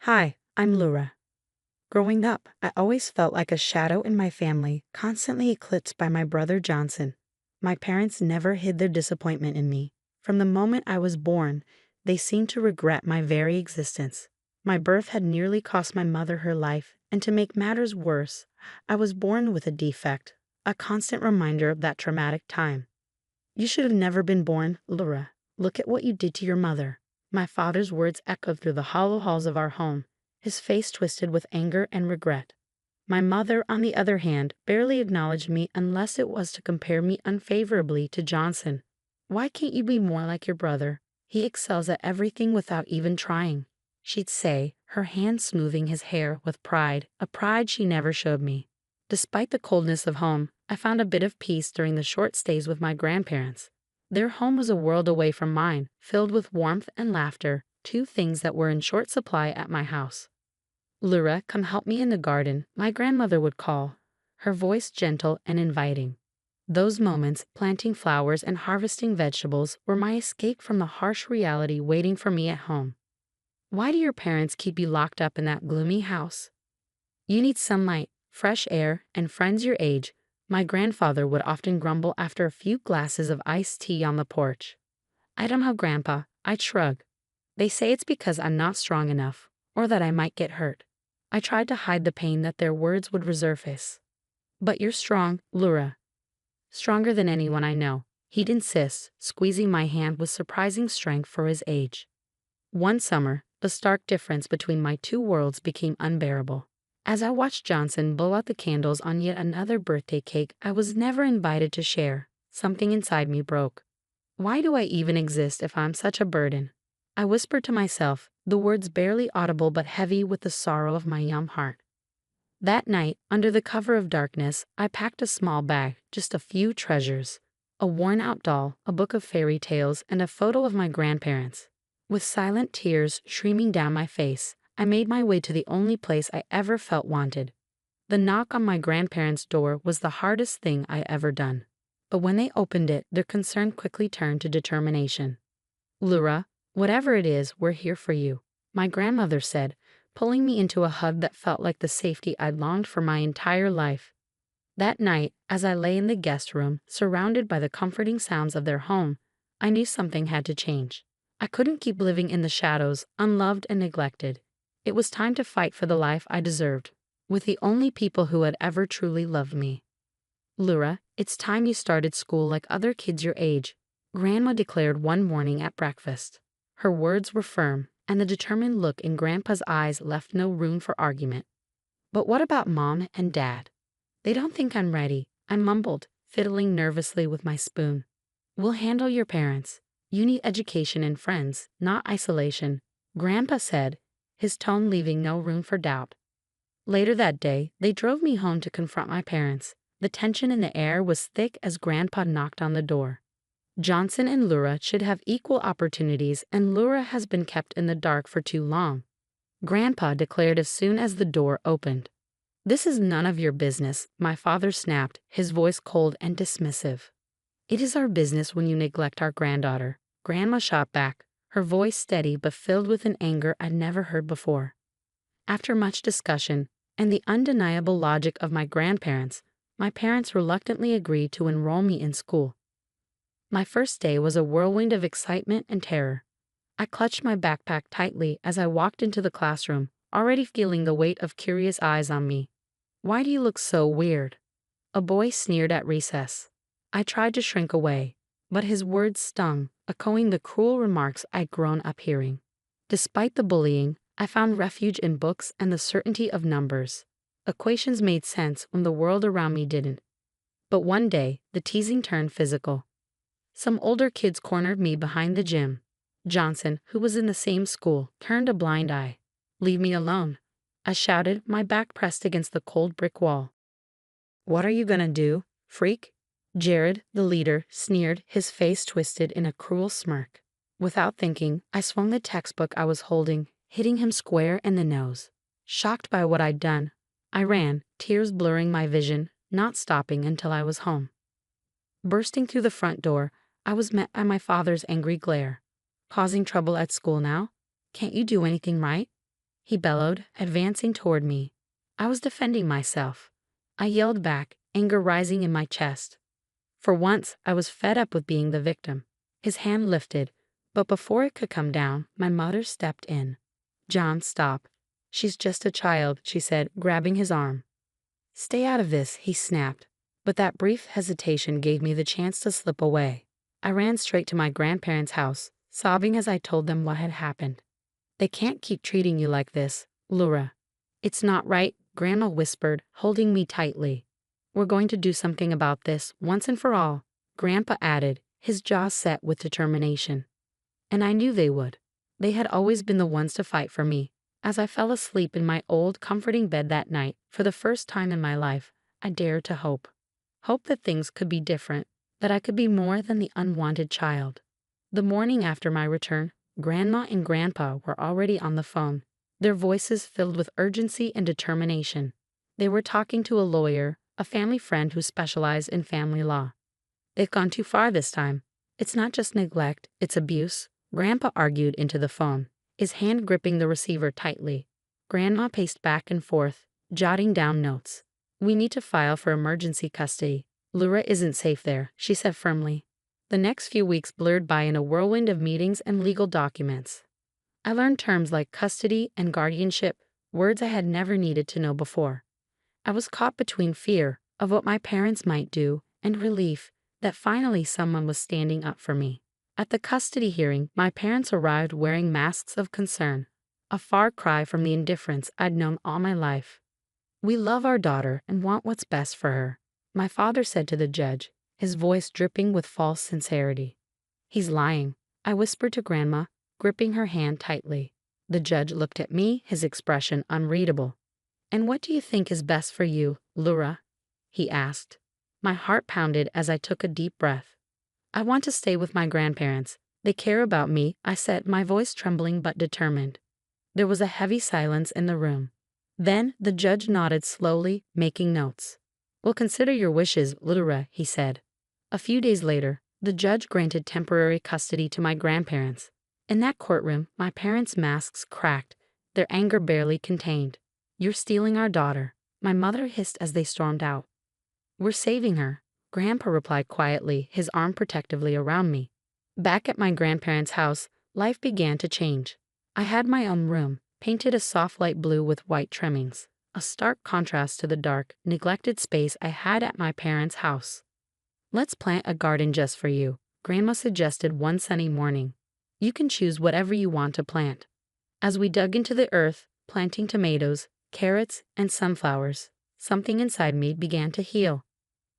Hi, I'm Laura. Growing up, I always felt like a shadow in my family, constantly eclipsed by my brother Johnson. My parents never hid their disappointment in me. From the moment I was born, they seemed to regret my very existence. My birth had nearly cost my mother her life, and to make matters worse, I was born with a defect, a constant reminder of that traumatic time. You should have never been born, Laura. Look at what you did to your mother. My father's words echoed through the hollow halls of our home, his face twisted with anger and regret. My mother, on the other hand, barely acknowledged me unless it was to compare me unfavorably to Johnson. Why can't you be more like your brother? He excels at everything without even trying, she'd say, her hand smoothing his hair with pride, a pride she never showed me. Despite the coldness of home, I found a bit of peace during the short stays with my grandparents. Their home was a world away from mine, filled with warmth and laughter, two things that were in short supply at my house. Laura, come help me in the garden, my grandmother would call, her voice gentle and inviting. Those moments, planting flowers and harvesting vegetables, were my escape from the harsh reality waiting for me at home. Why do your parents keep you locked up in that gloomy house? You need sunlight, fresh air, and friends your age, my grandfather would often grumble after a few glasses of iced tea on the porch. I don't know, Grandpa, I'd shrug. They say it's because I'm not strong enough, or that I might get hurt. I tried to hide the pain that their words would resurface. But you're strong, Laura. Stronger than anyone I know, he'd insist, squeezing my hand with surprising strength for his age. One summer, the stark difference between my two worlds became unbearable. As I watched Johnson blow out the candles on yet another birthday cake I was never invited to share, something inside me broke. Why do I even exist if I'm such a burden? I whispered to myself, the words barely audible but heavy with the sorrow of my young heart. That night, under the cover of darkness, I packed a small bag, just a few treasures. A worn-out doll, a book of fairy tales, and a photo of my grandparents. With silent tears streaming down my face, I made my way to the only place I ever felt wanted. The knock on my grandparents' door was the hardest thing I ever done. But when they opened it, their concern quickly turned to determination. Laura, whatever it is, we're here for you, my grandmother said, pulling me into a hug that felt like the safety I'd longed for my entire life. That night, as I lay in the guest room, surrounded by the comforting sounds of their home, I knew something had to change. I couldn't keep living in the shadows, unloved and neglected. It was time to fight for the life I deserved, with the only people who had ever truly loved me. Laura, it's time you started school like other kids your age, Grandma declared one morning at breakfast. Her words were firm, and the determined look in Grandpa's eyes left no room for argument. But what about Mom and Dad? They don't think I'm ready, I mumbled, fiddling nervously with my spoon. We'll handle your parents. You need education and friends, not isolation, Grandpa said, his tone leaving no room for doubt. Later that day, they drove me home to confront my parents. The tension in the air was thick as Grandpa knocked on the door. Johnson and Laura should have equal opportunities, and Laura has been kept in the dark for too long, Grandpa declared as soon as the door opened. This is none of your business, my father snapped, his voice cold and dismissive. It is our business when you neglect our granddaughter, Grandma shot back, her voice steady but filled with an anger I'd never heard before. After much discussion, and the undeniable logic of my grandparents, my parents reluctantly agreed to enroll me in school. My first day was a whirlwind of excitement and terror. I clutched my backpack tightly as I walked into the classroom, already feeling the weight of curious eyes on me. Why do you look so weird? A boy sneered at recess. I tried to shrink away, but his words stung, echoing the cruel remarks I'd grown up hearing. Despite the bullying, I found refuge in books and the certainty of numbers. Equations made sense when the world around me didn't. But one day, the teasing turned physical. Some older kids cornered me behind the gym. Johnson, who was in the same school, turned a blind eye. "Leave me alone," I shouted, my back pressed against the cold brick wall. "What are you gonna do, freak?" Jared, the leader, sneered, his face twisted in a cruel smirk. Without thinking, I swung the textbook I was holding, hitting him square in the nose. Shocked by what I'd done, I ran, tears blurring my vision, not stopping until I was home. Bursting through the front door, I was met by my father's angry glare. "Causing trouble at school now? Can't you do anything right?" he bellowed, advancing toward me. I was defending myself. I yelled back, anger rising in my chest. For once, I was fed up with being the victim. His hand lifted, but before it could come down, my mother stepped in. "John, stop. She's just a child," she said, grabbing his arm. "Stay out of this," he snapped. But that brief hesitation gave me the chance to slip away. I ran straight to my grandparents' house, sobbing as I told them what had happened. "They can't keep treating you like this, Laura." "It's not right," Grandma whispered, holding me tightly. "We're going to do something about this, once and for all," Grandpa added, his jaws set with determination. And I knew they would. They had always been the ones to fight for me. As I fell asleep in my old, comforting bed that night, for the first time in my life, I dared to hope. Hope that things could be different, that I could be more than the unwanted child. The morning after my return, Grandma and Grandpa were already on the phone, their voices filled with urgency and determination. They were talking to a lawyer, a family friend who specialized in family law. "They've gone too far this time. It's not just neglect, it's abuse," Grandpa argued into the phone, his hand gripping the receiver tightly. Grandma paced back and forth, jotting down notes. "We need to file for emergency custody. Laura isn't safe there," she said firmly. The next few weeks blurred by in a whirlwind of meetings and legal documents. I learned terms like custody and guardianship, words I had never needed to know before. I was caught between fear of what my parents might do and relief that finally someone was standing up for me. At the custody hearing, my parents arrived wearing masks of concern, a far cry from the indifference I'd known all my life. "We love our daughter and want what's best for her," my father said to the judge, his voice dripping with false sincerity. "He's lying," I whispered to Grandma, gripping her hand tightly. The judge looked at me, his expression unreadable. "And what do you think is best for you, Laura?" he asked. My heart pounded as I took a deep breath. "I want to stay with my grandparents. They care about me," I said, my voice trembling but determined. There was a heavy silence in the room. Then the judge nodded slowly, making notes. "We'll consider your wishes, Laura," he said. A few days later, the judge granted temporary custody to my grandparents. In that courtroom, my parents' masks cracked, their anger barely contained. "You're stealing our daughter," my mother hissed as they stormed out. "We're saving her," Grandpa replied quietly, his arm protectively around me. Back at my grandparents' house, life began to change. I had my own room, painted a soft light blue with white trimmings, a stark contrast to the dark, neglected space I had at my parents' house. "Let's plant a garden just for you," Grandma suggested one sunny morning. "You can choose whatever you want to plant." As we dug into the earth, planting tomatoes, carrots, and sunflowers, something inside me began to heal.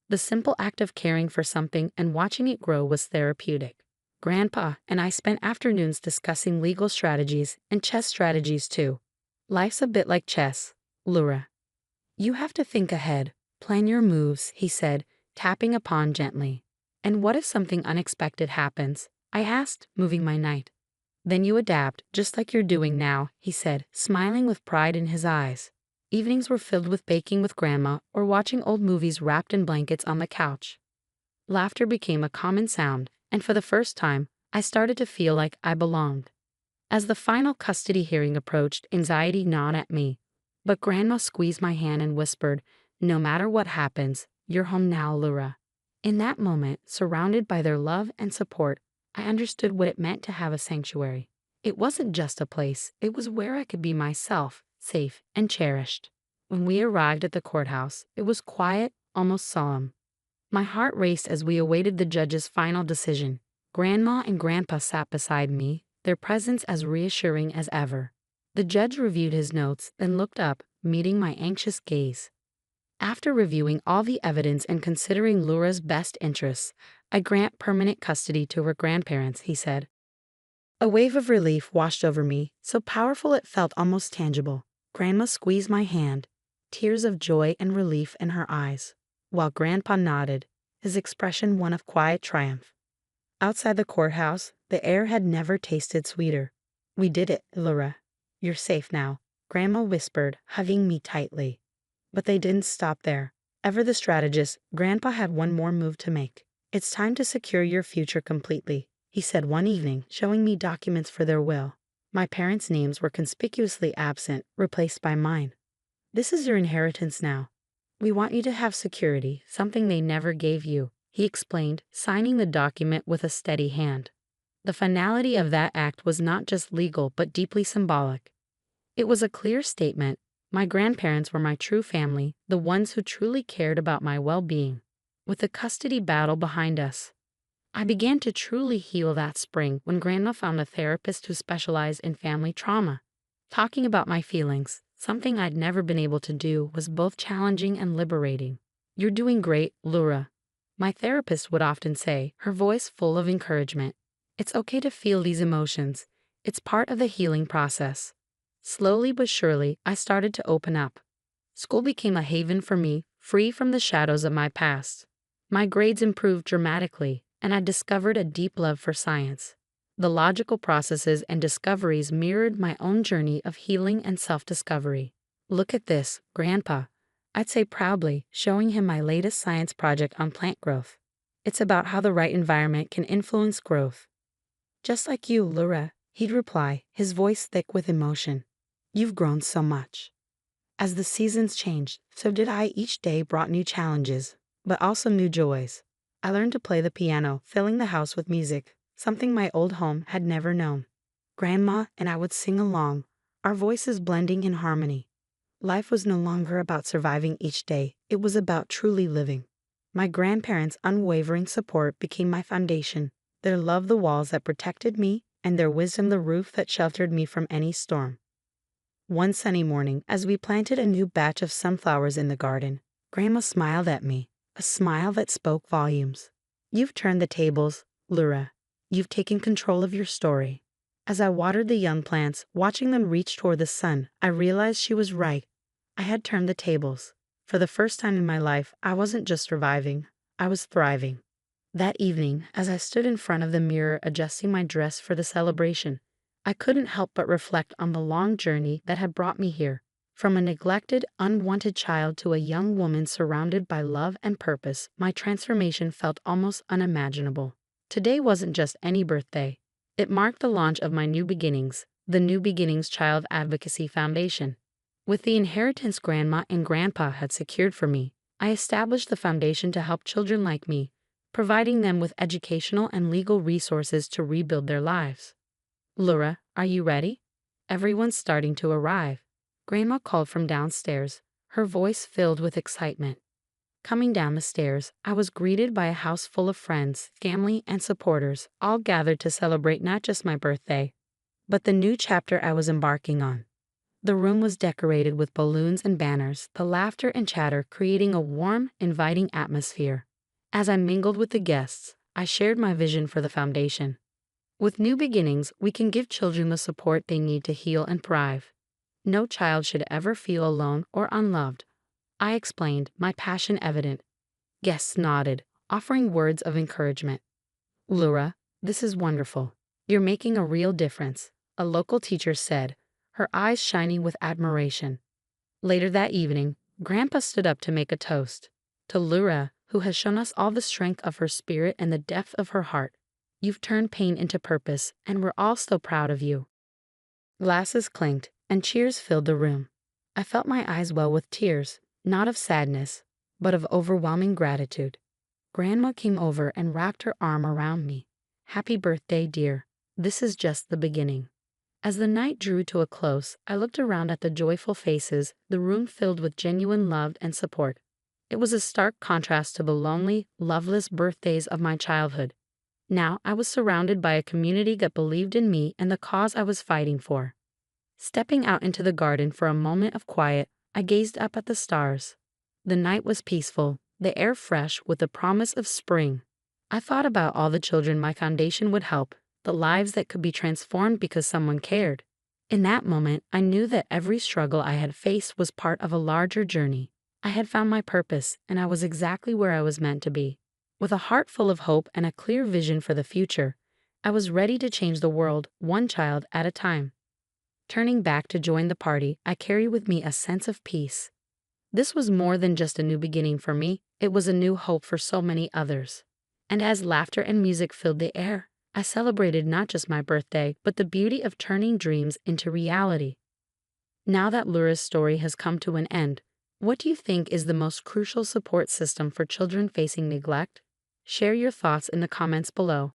The simple act of caring for something and watching it grow was therapeutic. Grandpa and I spent afternoons discussing legal strategies and chess strategies too. "Life's a bit like chess, Laura. You have to think ahead, plan your moves," he said, tapping a pawn gently. "And what if something unexpected happens?" I asked, moving my knight. "Then you adapt, just like you're doing now," he said, smiling with pride in his eyes. Evenings were filled with baking with Grandma or watching old movies wrapped in blankets on the couch. Laughter became a common sound, and for the first time, I started to feel like I belonged. As the final custody hearing approached, anxiety gnawed at me, but Grandma squeezed my hand and whispered, "No matter what happens, you're home now, Laura." In that moment, surrounded by their love and support, I understood what it meant to have a sanctuary. It wasn't just a place, it was where I could be myself, safe and cherished. When we arrived at the courthouse, it was quiet, almost solemn. My heart raced as we awaited the judge's final decision. Grandma and Grandpa sat beside me, their presence as reassuring as ever. The judge reviewed his notes, then looked up, meeting my anxious gaze. "After reviewing all the evidence and considering Laura's best interests, I grant permanent custody to her grandparents," he said. A wave of relief washed over me, so powerful it felt almost tangible. Grandma squeezed my hand, tears of joy and relief in her eyes, while Grandpa nodded, his expression one of quiet triumph. Outside the courthouse, the air had never tasted sweeter. "We did it, Laura. You're safe now," Grandma whispered, hugging me tightly. But they didn't stop there. Ever the strategist, Grandpa had one more move to make. "It's time to secure your future completely," he said one evening, showing me documents for their will. My parents' names were conspicuously absent, replaced by mine. This is your inheritance now. We want you to have security, something they never gave you, he explained, signing the document with a steady hand. The finality of that act was not just legal but deeply symbolic. It was a clear statement. My grandparents were my true family, the ones who truly cared about my well-being. With the custody battle behind us, I began to truly heal that spring when Grandma found a therapist who specialized in family trauma. Talking about my feelings, something I'd never been able to do, was both challenging and liberating. You're doing great, Laura, my therapist would often say, her voice full of encouragement. It's okay to feel these emotions. It's part of the healing process. Slowly but surely, I started to open up. School became a haven for me, free from the shadows of my past. My grades improved dramatically, and I discovered a deep love for science. The logical processes and discoveries mirrored my own journey of healing and self-discovery. Look at this, Grandpa, I'd say proudly, showing him my latest science project on plant growth. It's about how the right environment can influence growth. Just like you, Laura, he'd reply, his voice thick with emotion. You've grown so much. As the seasons changed, so did I. Each day brought new challenges, but also new joys. I learned to play the piano, filling the house with music, something my old home had never known. Grandma and I would sing along, our voices blending in harmony. Life was no longer about surviving each day, it was about truly living. My grandparents' unwavering support became my foundation, their love the walls that protected me, and their wisdom the roof that sheltered me from any storm. One sunny morning, as we planted a new batch of sunflowers in the garden, Grandma smiled at me, a smile that spoke volumes. You've turned the tables, Laura. You've taken control of your story. As I watered the young plants, watching them reach toward the sun, I realized she was right. I had turned the tables. For the first time in my life, I wasn't just surviving, I was thriving. That evening, as I stood in front of the mirror adjusting my dress for the celebration, I couldn't help but reflect on the long journey that had brought me here. From a neglected, unwanted child to a young woman surrounded by love and purpose, my transformation felt almost unimaginable. Today wasn't just any birthday. It marked the launch of my New Beginnings, the New Beginnings Child Advocacy Foundation. With the inheritance Grandma and Grandpa had secured for me, I established the foundation to help children like me, providing them with educational and legal resources to rebuild their lives. Laura, are you ready? Everyone's starting to arrive. Grandma called from downstairs, her voice filled with excitement. Coming down the stairs, I was greeted by a house full of friends, family, and supporters, all gathered to celebrate not just my birthday, but the new chapter I was embarking on. The room was decorated with balloons and banners, the laughter and chatter creating a warm, inviting atmosphere. As I mingled with the guests, I shared my vision for the foundation. With New Beginnings, we can give children the support they need to heal and thrive. No child should ever feel alone or unloved. I explained, my passion evident. Guests nodded, offering words of encouragement. Laura, this is wonderful. You're making a real difference, a local teacher said, her eyes shining with admiration. Later that evening, Grandpa stood up to make a toast. To Laura, who has shown us all the strength of her spirit and the depth of her heart. You've turned pain into purpose, and we're all so proud of you. Glasses clinked, and cheers filled the room. I felt my eyes well with tears, not of sadness, but of overwhelming gratitude. Grandma came over and wrapped her arm around me. Happy birthday, dear. This is just the beginning. As the night drew to a close, I looked around at the joyful faces, the room filled with genuine love and support. It was a stark contrast to the lonely, loveless birthdays of my childhood. Now I was surrounded by a community that believed in me and the cause I was fighting for. Stepping out into the garden for a moment of quiet, I gazed up at the stars. The night was peaceful, the air fresh with the promise of spring. I thought about all the children my foundation would help, the lives that could be transformed because someone cared. In that moment, I knew that every struggle I had faced was part of a larger journey. I had found my purpose, and I was exactly where I was meant to be. With a heart full of hope and a clear vision for the future, I was ready to change the world, one child at a time. Turning back to join the party, I carried with me a sense of peace. This was more than just a new beginning for me, it was a new hope for so many others. And as laughter and music filled the air, I celebrated not just my birthday, but the beauty of turning dreams into reality. Now that Laura's story has come to an end, what do you think is the most crucial support system for children facing neglect? Share your thoughts in the comments below.